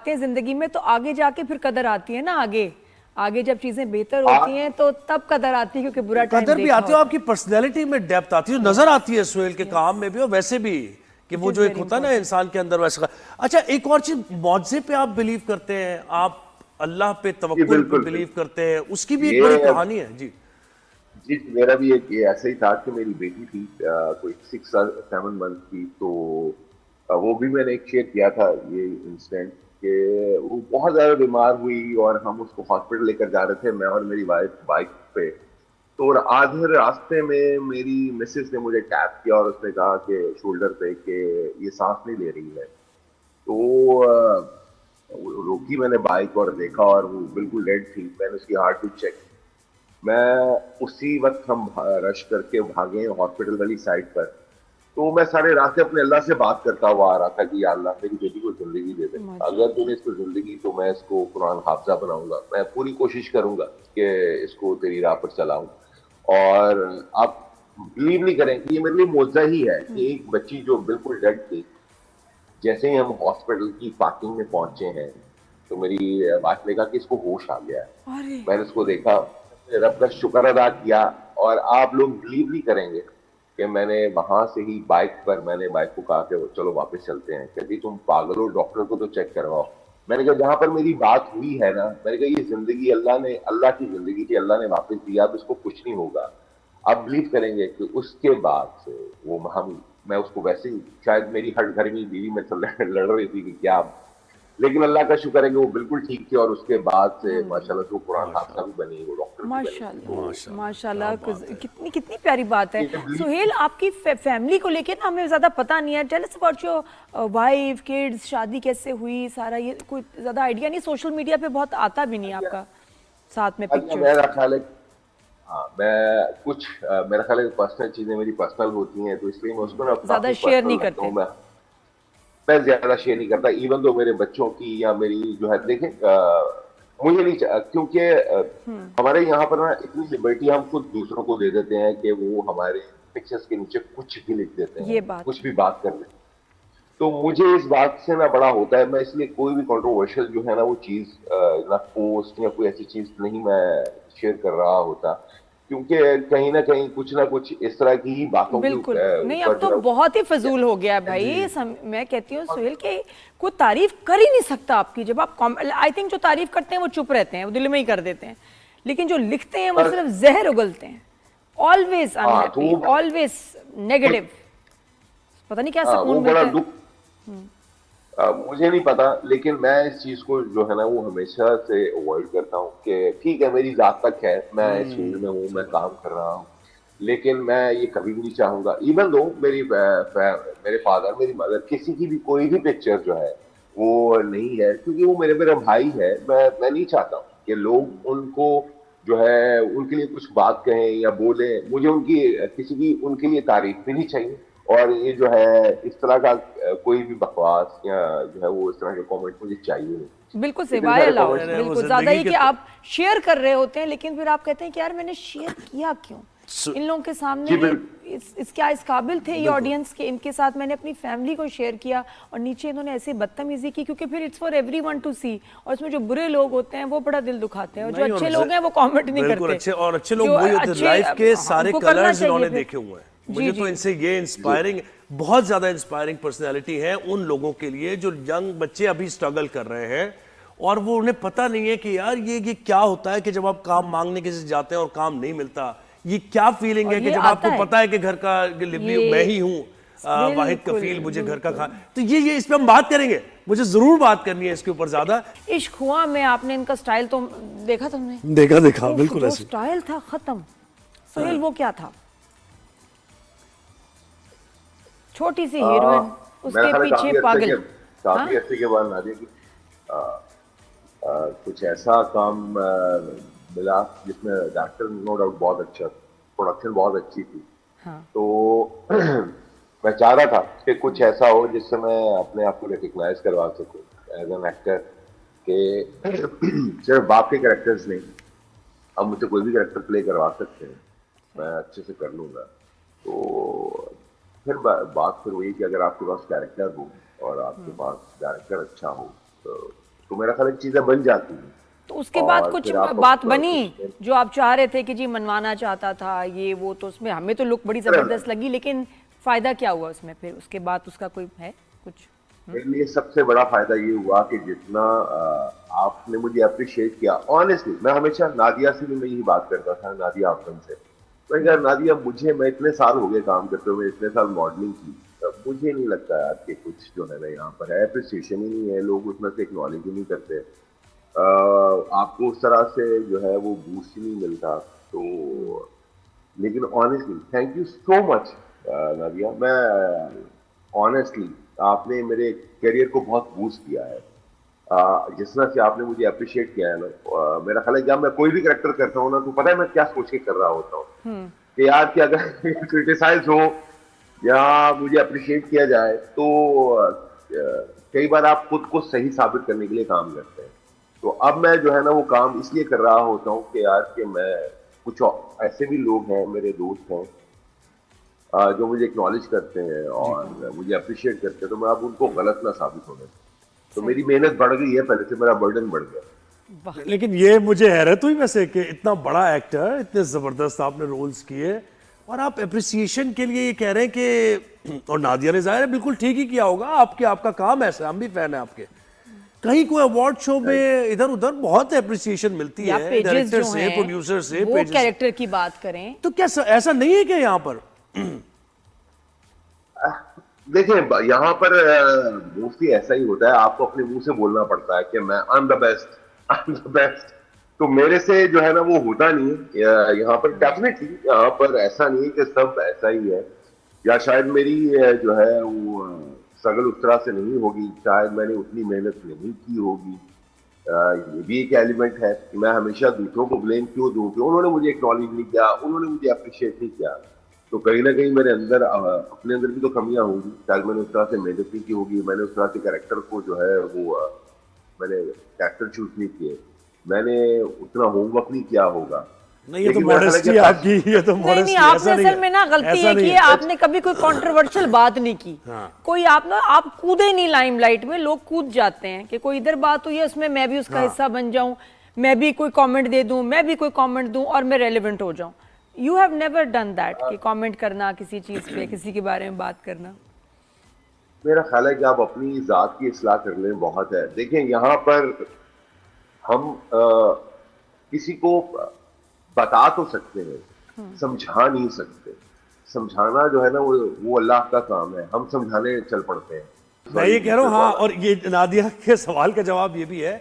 आते हैं जिंदगी में तो आगे जाके फिर कदर आती है ना, आगे आगे जब चीजें बेहतर होती हैं तो तब कदर आती है, क्योंकि बुरा टाइम कदर भी देखा आती है, होता आपकी पर्सनैलिटी में डेप्थ आती है, नजर आती है सुहेल के काम में भी और वैसे भी, कि वो जो एक होता है ना इंसान के अंदर वैसा। अच्छा, एक और चीज, मुआवजे पे आप बिलीव करते हैं, आप अल्लाह पे जी तवक्कुल पे बिल्कुल बिलीव बिल्कुल। करते हैं, उसकी भी एक ये बड़ी कहानी है जी। जी मेरा भी एक ये ऐसा ही था कि मेरी बेटी थी कोई 6 7 मंथ की, तो वो भी मैंने एक शेयर किया था ये इंसिडेंट कि वो बहुत ज्यादा बीमार हुई और हम उसको हॉस्पिटल लेकर जा रहे थे, मैं और मेरी वाइफ बाइक पे। तो और आधे रास्ते में मेरी मिसेस ने मुझे टैप किया और उसने कहा कि शोल्डर पे कि ये सांस नहीं ले रही है। तो रोकी मैंने बाइक और देखा और वो बिल्कुल डेड थी। मैंने उसकी हार्ट बीट चेक, मैं उसी वक्त हम रश करके भागे हॉस्पिटल वाली साइड पर। तो मैं सारे रास्ते अपने अल्लाह से बात करता हुआ आ रहा था कि या अल्लाह मेरी बेटी को जिंदगी दे दे, अगर तूने इसको जिंदगी तो मैं इसको कुरान हाफजा बनाऊंगा, मैं पूरी कोशिश करूंगा कि इसको तेरी राह पर चलाऊं। और आप बिलीव नहीं करेंगे, ये मेरे लिए मौजज़ा ही है कि एक बच्ची जो बिल्कुल डेड थी, जैसे ही हम हॉस्पिटल की पार्किंग में पहुंचे हैं तो मेरी वाइफ ने कहा कि इसको होश आ गया है। अरे मैंने उसको देखा, रब का शुक्र अदा किया। और आप लोग बिलीव नहीं करेंगे कि मैंने वहां से ही बाइक पर मैंने बाइक को कहा कि चलो वापस चलते हैं, कहती तुम पागल हो, डॉक्टर को तो चेक करवाओ। मैंने कहा जहां पर मेरी बात हुई है ना, मैंने कहा ये जिंदगी अल्लाह ने, अल्लाह की जिंदगी थी, अल्लाह ने वापस दिया, अब इसको कुछ नहीं होगा। आप बिलीव करेंगे कि उसके बाद से वो हम, मैं उसको वैसे ही, शायद मेरी हट घर में बीवी में लड़ रही थी कि क्या, लेकिन अल्लाह का शुक्र है कि वो बिल्कुल ठीक थी और उसके बाद से माशाल्लाह से वो कुरान हाफिज़ा भी बनी, वो डॉक्टर भी बनी। माशाल्लाह तो माशाल्लाह, कितनी कितनी प्यारी बात है। ये believe- सुहेल, आपकी फैमिली को लेके ना हमें ज़्यादा पता नहीं है। Tell us about your wife, kids, शादी कैसे हुई, सारा ये कोई ज़्यादा आइडिया नहीं, सोशल मीडिया पे बहुत आता भी नहीं है आपका साथ में अच्छा पिक्चर्स। मेरा ख्याल है, हाँ मैं कुछ मेरा ख्याल है पर्सनल चीजें मेरी पर्सनल होती हैं, तो इसलिए मैं उसको ना ज़्यादा काफी शेयर नहीं पर्सनल रखता करते। हूँ। मैं ज्यादा शेयर नहीं करता, इवन तो मेरे बच्चों की या मेरी जो है, देखें मुझे नहीं क्योंकि हमारे यहाँ पर ना इतनी लिबर्टी हम खुद दूसरों को दे देते हैं कि वो हमारे पिक्चर्स के नीचे कुछ भी लिख देते हैं, ये बात कुछ है। भी बात कर लेते हैं। तो मुझे इस बात से ना बड़ा होता है, मैं इसलिए कोई भी कंट्रोवर्शियल जो है ना वो चीज ना पोस्ट या कोई ऐसी चीज नहीं मैं शेयर कर रहा होता, क्योंकि कहीं ना कुछ इस तरह की ही बातों के बिल्कुल नहीं, अब ऊपर तो जो बहुत ही फजूल हो गया है भाई। मैं कहती हूँ सुहेल के कोई तारीफ कर ही नहीं सकता आपकी। जब आप आई थिंक जो तारीफ करते हैं वो चुप रहते हैं, वो दिल में ही कर देते हैं, लेकिन जो लिखते हैं वो बस सिर्फ जहर उगलते हैं। ऑलवेज हाँ तो अनहैप्पी, ऑलवेज नेगेटिव, पता नहीं क्या हाँ सुकून वो बड़ा मिलता है। दुख, मुझे नहीं पता, लेकिन मैं इस चीज को जो है ना वो हमेशा से अवॉइड करता हूँ कि ठीक है मेरी जात तक है, मैं इस फील्ड में हूँ, मैं काम कर रहा हूँ, लेकिन मैं ये कभी भी नहीं चाहूंगा, इवन दो मेरी मेरे फादर मेरी मदर किसी की भी कोई भी पिक्चर जो है वो नहीं है, क्योंकि वो मेरे मेरा भाई है। मैं नहीं चाहता हूँ कि लोग उनको जो है उनके लिए कुछ बात कहें या बोले, मुझे उनकी किसी की उनके लिए तारीफ भी नहीं चाहिए। और ये जो है इस तरह का कोई भी बकवास या जो है वो इस तरह के कमेंट मुझे चाहिए नहीं। बिल्कुल इतने सिवाय सारे अलाउड, कमेंट्स वो बिल्कुल ज्यादा जिंदगी ये के कि आप शेयर कर रहे होते हैं, लेकिन फिर आप कहते हैं कि यार मैंने शेयर किया क्यों इन लोगों के सामने, जी ये क्या इस काबिल थे ये ऑडियंस के, इनके साथ मैंने अपनी फैमिली को शेयर किया और नीचे इन्होंने ऐसे बदतमीजी की, क्योंकि फिर इट्स फॉर एवरीवन टू सी। और इसमें जो बुरे लोग होते हैं वो बड़ा दिल दुखाते हैं, और जो नहीं, अच्छे लोग हैं वो कमेंट नहीं बिल्कुल करते। अच्छे, और अच्छे लोग जो वही होते हैं अच्छे, लाइफ के हाँ, सारे उनको करना कलर्स चाहिए इन्होंने फिर। देखे हुए हैं। जी मुझे तो जी इनसे ये इंस्पायरिंग, बहुत ज्यादा इंस्पायरिंग पर्सनैलिटी है उन लोगों के लिए जो यंग बच्चे अभी स्ट्रगल कर रहे हैं और वो उन्हें पता नहीं है कि यार ये क्या होता है कि जब आप काम मांगने किसी से जाते हैं और काम नहीं मिलता, ये क्या फीलिंग और है कि ये जब आता आपको है, पता है कि घर का डिलीवरी मैं ये ही हूँ, वाहिद बिल्कुल कफील, मुझे घर का खा, बिल्कुल। तो ये इस पे हम बात करेंगे, मुझे जरूर बात करनी है इसके ऊपर ज्यादा। इश्क हुआ में आपने इनका स्टाइल तो देखा तुमने? देखा उफ, बिल्कुल जो ऐसे। स्टाइल था खत्म। सुहेल वो क्या था? छोटी सी हीरोइन, मेरा उसके ख्याल है पीछे पागल। हाँ काफी अर्से के बाद नादिया की कुछ ऐसा काम मिला जिसमें डायरेक्टर नो डाउट बहुत अच्छा, प्रोडक्शन बहुत अच्छी थी। हाँ तो मैं चाह रहा था कि कुछ ऐसा हो जिससे मैं अपने आप को रिकग्नाइज करवा सकूं एज एन एक्टर, कि सिर्फ बाप के कैरेक्टर्स नहीं, अब मुझसे कोई भी कैरेक्टर प्ले करवा सकते हैं, मैं अच्छे से कर लूंगा। तो फिर बात फिर वही कि अगर आपके पास कैरेक्टर हो और आपके पास डायरेक्टर अच्छा हो, तो तो मेरा ख्याल है चीजें बन जाती हैं। तो उसके बाद और कुछ फिर आप बात अपना बनी कुछ- जो आप चाह रहे थे कि जी मनवाना चाहता था ये वो, तो उसमें हमें तो लुक बड़ी जबरदस्त लगी, लेकिन फायदा क्या हुआ उसमें फिर उसके बाद उसका कोई है कुछ? मेरे लिए सबसे बड़ा फायदा ये हुआ कि जितना आपने मुझे अप्रिशिएट किया, ऑनेस्टली मैं हमेशा नादिया से भी मैं यही बात करता था, नादिया आफम से, मैं यार नादिया मैं इतने साल हो गए काम करते हुए, इतने साल मॉडलिंग की, मुझे नहीं लगता यार कि कुछ जो है ना यहाँ पर है, अप्रिसिएशन ही नहीं है, लोग उसमें से एक्नॉलेज ही नहीं करते, आपको उस तरह से जो है वो बूस्ट ही नहीं मिलता। तो लेकिन honestly thank you so much Nadia, मैं ऑनेस्टली आपने मेरे करियर को बहुत बूस्ट किया है। जिस तरह से आपने मुझे अप्रिशिएट किया है ना, मेरा ख्याल है जब मैं कोई भी करेक्टर करता हूँ ना, तो पता है मैं क्या सोच के कर रहा होता हूँ कि यार कि अगर क्रिटिसाइज हो या मुझे अप्रिशिएट किया जाए तो कई बार आप खुद को सही साबित करने के लिए काम करते हैं। तो अब मैं जो है ना वो काम इसलिए कर रहा होता हूँ कि यार कि मैं कुछ ऐसे भी लोग हैं, मेरे दोस्त हैं जो मुझे एक्नॉलेज करते हैं और मुझे अप्रिशिएट करते हैं, तो मैं अब उनको गलत ना साबित होने, तो मेरी मेहनत बढ़ गई है, पहले से मेरा बर्डन बढ़ गया। लेकिन ये मुझे हैरत हुई वैसे कि इतना बड़ा एक्टर, इतने जबरदस्त आपने रोल्स किए और आप अप्रिसिएशन के लिए ये कह रहे हैं कि, और नादिया ने जाहिर है बिल्कुल ठीक ही किया होगा, आपका काम ऐसा, हम भी फैन है आपके। कहीं कोई अवार्ड शो में इधर उधर बहुत अप्रिसिएशन मिलती या है पेजेस डायरेक्टर जो से, हैं, प्रोड्यूसर से, वो कैरेक्टर की बात करें तो क्या ऐसा नहीं है क्या यहाँ पर? देखें यहाँ पर मोस्टली ऐसा ही होता है, आपको अपने मुंह से बोलना पड़ता है कि मैं I am the best, I am the best, तो मेरे से जो है ना वो होता नहीं है यहाँ पर। डेफिनेटली यहाँ पर ऐसा नहीं है कि सब ऐसा ही है, या शायद मेरी जो है वो स्ट्रगल उस तरह से नहीं होगी, शायद मैंने उतनी मेहनत नहीं की होगी। ये भी एक एलिमेंट है कि मैं हमेशा दूसरों को ब्लेम क्यों दूं कि उन्होंने मुझे एक्नॉलेज नहीं किया, उन्होंने मुझे अप्रिशिएट नहीं किया। तो कहीं ना कहीं मेरे अंदर अपने अंदर भी तो कमियां होंगी, शायद मैंने उस तरह से मेहनत नहीं की होगी, मैंने उस तरह से कैरेक्टर को जो है वो मैंने कैरेक्टर चूज नहीं किए, मैंने उतना होमवर्क नहीं किया होगा। नहीं, ये तो लेकिन मेरा ख्याल है मॉडेस्टी कि आपकी, ये तो नहीं मॉडेस्टी, आपने ऐसा नहीं असल में ना गलती ऐसा ये नहीं की है, आपने कभी कोई कंट्रोवर्शियल बात नहीं की। हाँ। कोई आप कूदे नहीं लाइमलाइट में, लोग कूद जाते हैं कि कोई इधर बात हुई है उसमें मैं भी उसका हिस्सा बन जाऊं, मैं भी कोई कमेंट दे दूं, मैं भी कोई कमेंट दूं और मैं रेलेवेंट हो जाऊं। You have never done that कि कमेंट करना किसी चीज पे, किसी के बारे में बात करना। मेरा ख्याल है कि आप अपनी जात की इस्लाह कर लें बहुत है। देखें यहाँ पर हम किसी को बता तो सकते हैं, समझा नहीं सकते। समझाना जो है ना वो अल्लाह का काम है, हम समझाने चल पड़ते हैं। मैं ये कह रहा हूँ, हाँ, और ये नादिया के सवाल का जवाब ये भी है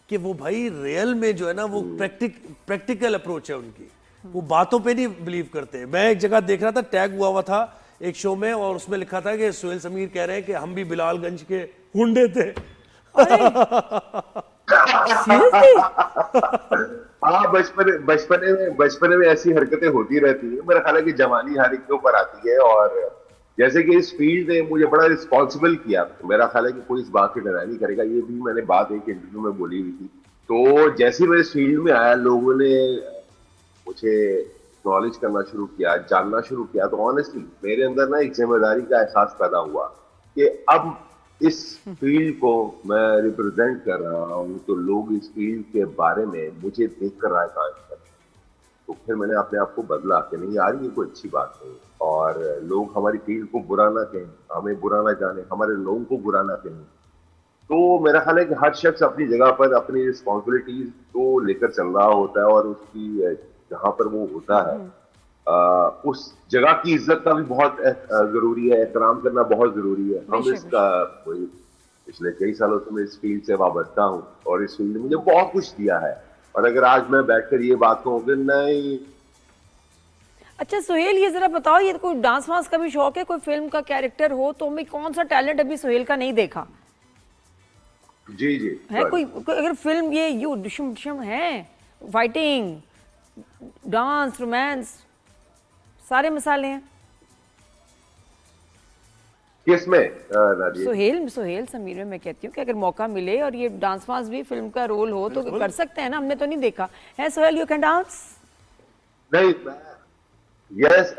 कि वो भाई रियल में जो है ना वो प्रैक्टिकल अप्रोच है उनकी, वो बातों पे नहीं बिलीव करते। मैं एक जगह देख रहा था, टैग हुआ था एक शो में और उसमें लिखा था कि सुहेल समीर कह रहे हैं कि हम भी बिलालगंज के गुंडे थे। हाँ, बचपने में ऐसी हरकतें होती रहती है। मेरा ख्याल है कि जवानी हर एक के ऊपर आती है, और जैसे कि इस फील्ड ने मुझे बड़ा रिस्पॉन्सिबल किया, तो मेरा ख्याल है कि कोई इस बात की डराई नहीं करेगा। ये भी मैंने बात एक इंटरव्यू में बोली हुई थी। तो जैसे ही मैं इस फील्ड में आया, लोगों ने मुझे नॉलेज करना शुरू किया, जानना शुरू किया, तो ऑनेस्टली मेरे अंदर ना एक जिम्मेदारी का एहसास पैदा हुआ कि अब इस फील्ड को मैं रिप्रेजेंट कर रहा हूँ, तो लोग इस फील्ड के बारे में मुझे देखकर राय कायम करें। तो फिर मैंने अपने आप को बदला कि नहीं यार, ये कोई अच्छी बात नहीं, और लोग हमारी फील्ड को बुरा ना कहें, हमें बुरा ना जाने, हमारे लोगों को बुरा ना कहें। तो मेरा ख्याल है कि हर शख्स अपनी जगह पर अपनी रिस्पॉन्सिबिलिटीज को लेकर चल रहा होता है, और उसकी जहाँ पर वो होता है उस जगह की इज्जत का भी बहुत जरूरी है, एहतराम करना बहुत जरूरी है। हम इसका पिछले कई सालों से मैं इस फील्ड से वाबस्ता हूँ, और इस फील्ड ने मुझे बहुत कुछ दिया है, और अगर आज मैं बैठकर ये बात कहूँ कि नहीं। अच्छा सुहेल, ये जरा बताओ, ये कोई डांस वांस का भी शौक है, कोई फिल्म का कैरेक्टर हो तो मैं कौन सा टैलेंट अभी सुहेल का नहीं देखा जी जी है? कोई अगर फिल्म ये यू डिशम डिशम है, फाइटिंग, डांस, रोमांस, सारे मसाले हैं किसमें? सुहेल समीर में मैं कहती हूँ कि अगर मौका मिले और ये डांस वांस भी फिल्म का रोल हो तो कर सकते हैं ना, हमने तो नहीं देखा है। Suhail, you can dance? नहीं, यस,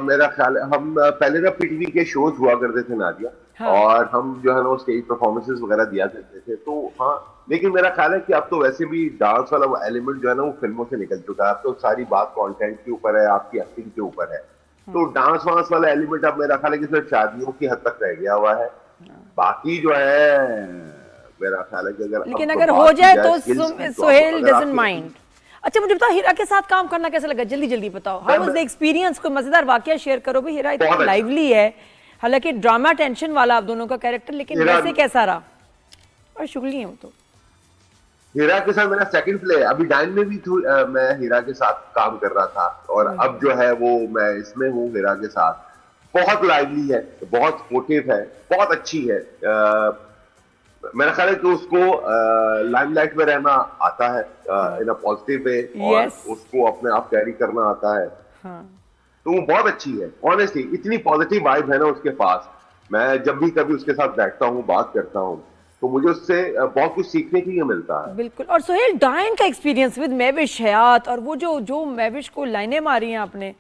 मेरा ख्याल है हम पहले ना पीटीवी के शोज हुआ करते थे नादिया, हाँ। और हम जो है ना स्टेज परफॉर्मेंसेस वगैरह दिया करते थे। तो हाँ, लेकिन मेरा ख्याल है कि अब तो वैसे भी डांस वाला वो एलिमेंट जो है ना वो फिल्मों से निकल चुका है। अब तो सारी बात कंटेंट के ऊपर है, आपकी एक्टिंग के ऊपर है। तो डांस वांस वाला एलिमेंट अब मेरा ख्याल है कि सिर्फ शादियों की हद तक रह गया हुआ है। बाकी जो है मेरा ख्याल है कि अगर लेकिन अब अगर बात हो की जाए तो skills की, सोहेल अगर डजंट आपकी माइंड। अच्छा मुझे बताओ, हीरा के साथ काम करना कैसा लगा, जल्दी जल्दी बताओ। हाउ वाज द एक्सपीरियंस, कोई मजेदार वाकया शेयर करो भी। हीरा इतना बहुत अच्छा। लाइवली है, हालांकि ड्रामा टेंशन वाला आप दोनों का कैरेक्टर, लेकिन हीरा- वैसे कैसा रहा? और शुगली है वो तो। हीरा के साथ मेरा सेकंड प्ले है। अभी डाइन में भी मैं हीरा के साथ काम कर रहा था, और अब जो है वो मैं इसमें हूँ हीरा के साथ। बहुत लाइवली है, बहुत स्पोर्टिव है, बहुत अच्छी है। मेरा ख्याल है कि उसको लाइमलाइट में रहना आता है इन अ पॉजिटिव वे, और Yes. उसको अपने आप कैरी करना आता है। हाँ तो वो बहुत अच्छी है, ऑनेस्टली इतनी पॉजिटिव वाइब है ना उसके पास। मैं जब भी कभी उसके साथ बैठता हूँ, बात करता हूँ, तो मुझे उससे बहुत कुछ सीखने के लिए मिलता है। बिल्कुल। और सोहेल, डायन का एक्सपीरियंस विद महविश हयात, और वो जो जो महविश को लाइनें मारी हैं आपने,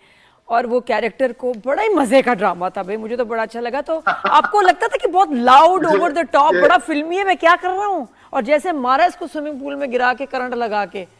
और वो कैरेक्टर को, बड़ा ही मजे का ड्रामा था भाई, मुझे तो बड़ा अच्छा लगा। तो आपको लगता था कि बहुत लाउड, ओवर द टॉप, बड़ा फिल्मी है, मैं क्या कर रहा हूँ, और जैसे मारा इसको स्विमिंग पूल में गिरा के, करंट लगा के,